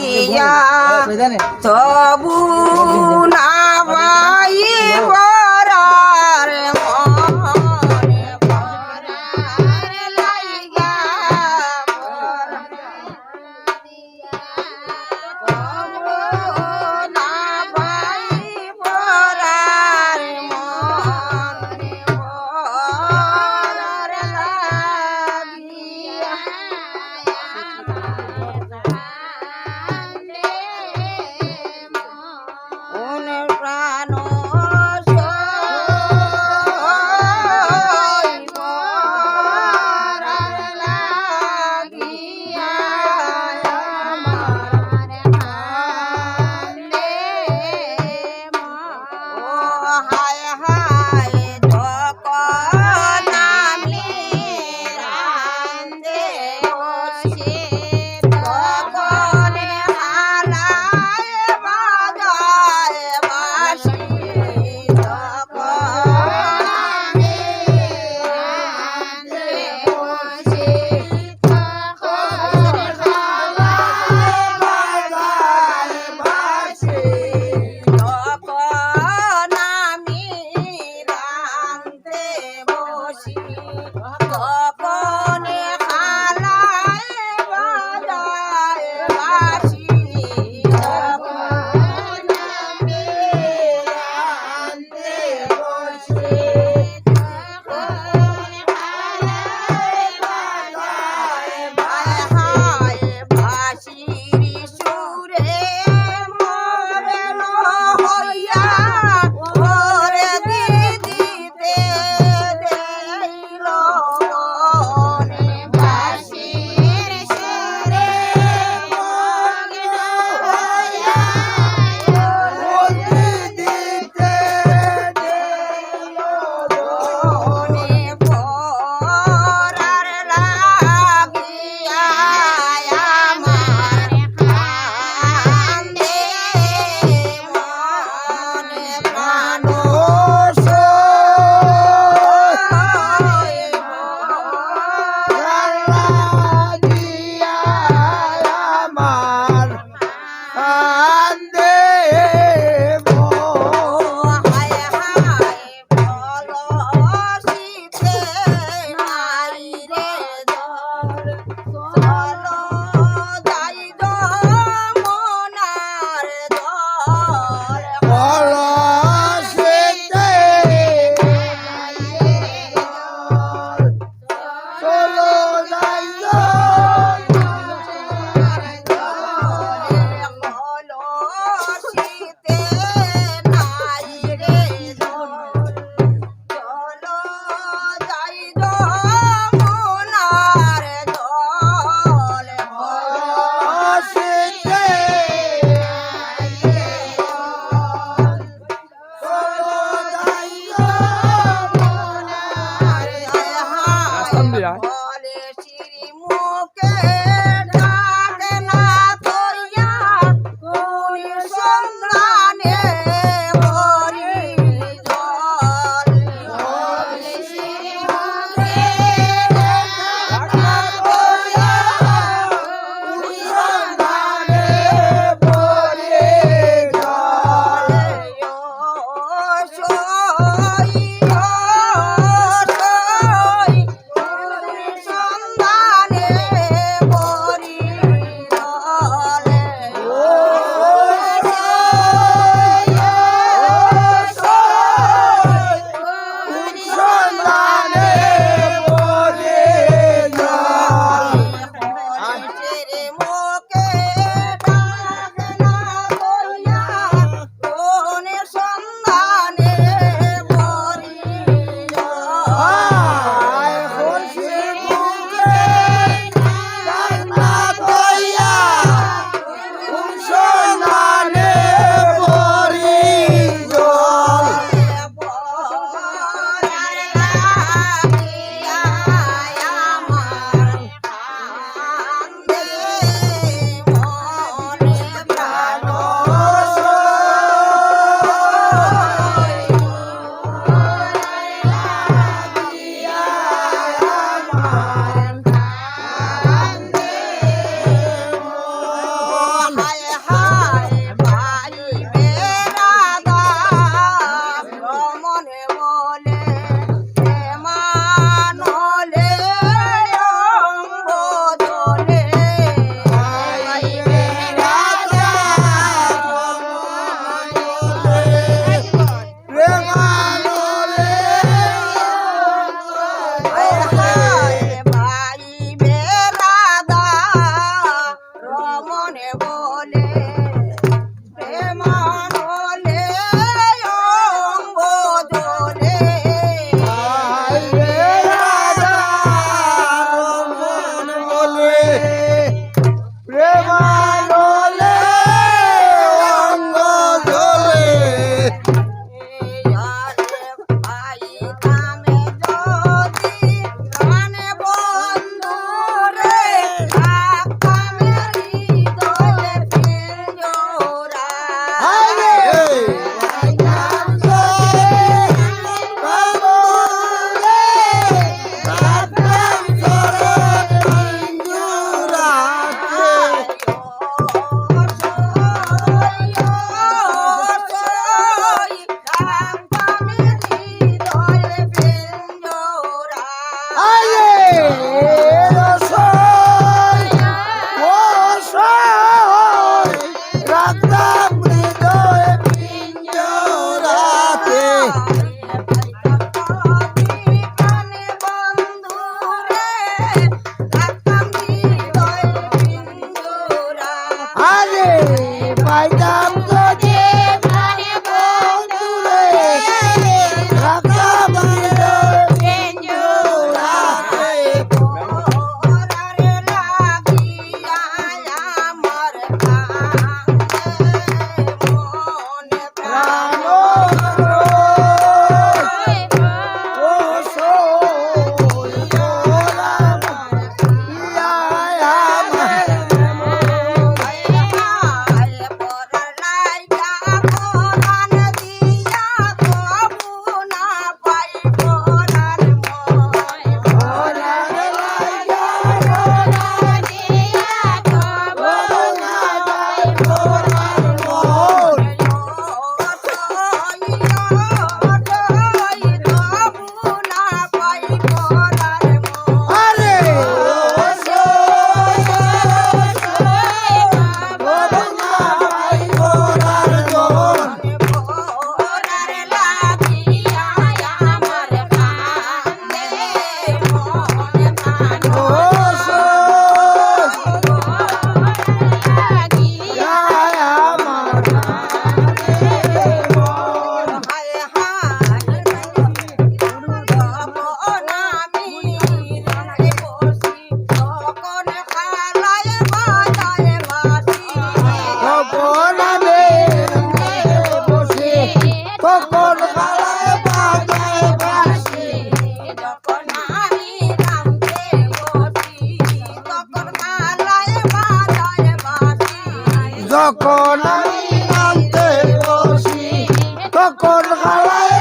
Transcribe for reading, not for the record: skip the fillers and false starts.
লাগিয়া তবু না পাই পরার মনে পরার লাগিয়া তবু না পাই পরার মনে পরার লাগিয়া মনের প্রাণ সই পরার লাগিয়া আমার কান্দে ও হায় হায় যখন আমি রান্দে বসে তখন হালায় বাজায় বাঁশি তখন আমি রান্দে বসে তখন হালায় বাজায় বাঁশি তখন আমি রান্দে বসি তখন হালায় বাজায় বাঁশি তখন আমি রান্দে বসি তখন হালায় বাজায় হায় বাঁশির সুরে মগ্ন হইয়া ওরে দিদিতে দেইল মনে বাঁশির সুরে মগ্ন হইয়া ওরে দিদিতে দেইল মনে পরার লাগিয়া আমার কান্দে মনে প্রাণ সই পরার লাগিয়া আমার কান্দে হায় হায় পলশিতে নাই রে দর চলো যাই যমুনার দর পলশিতে নাই রে দর চলো যাই যমুনার দর আরে পাইতাম যদি মানে বন্ধুরে রাখতাম জোড়াতে পরারে লাগিয়া আমার মনে প্রাণ ও সোল গোলাম ইয়া আমার পরার লাইগা কোরআন দিয়া তবু না পাই পরার পরার লাইগা কোরআন দিয়া তবু না পাই পরার আরে কখন খালায় বাজায় বাঁশি যখন আমি নামতে বসি তখন খালায় বাজায় বাঁশি যখন আমি নামতে বসি তখন খালায়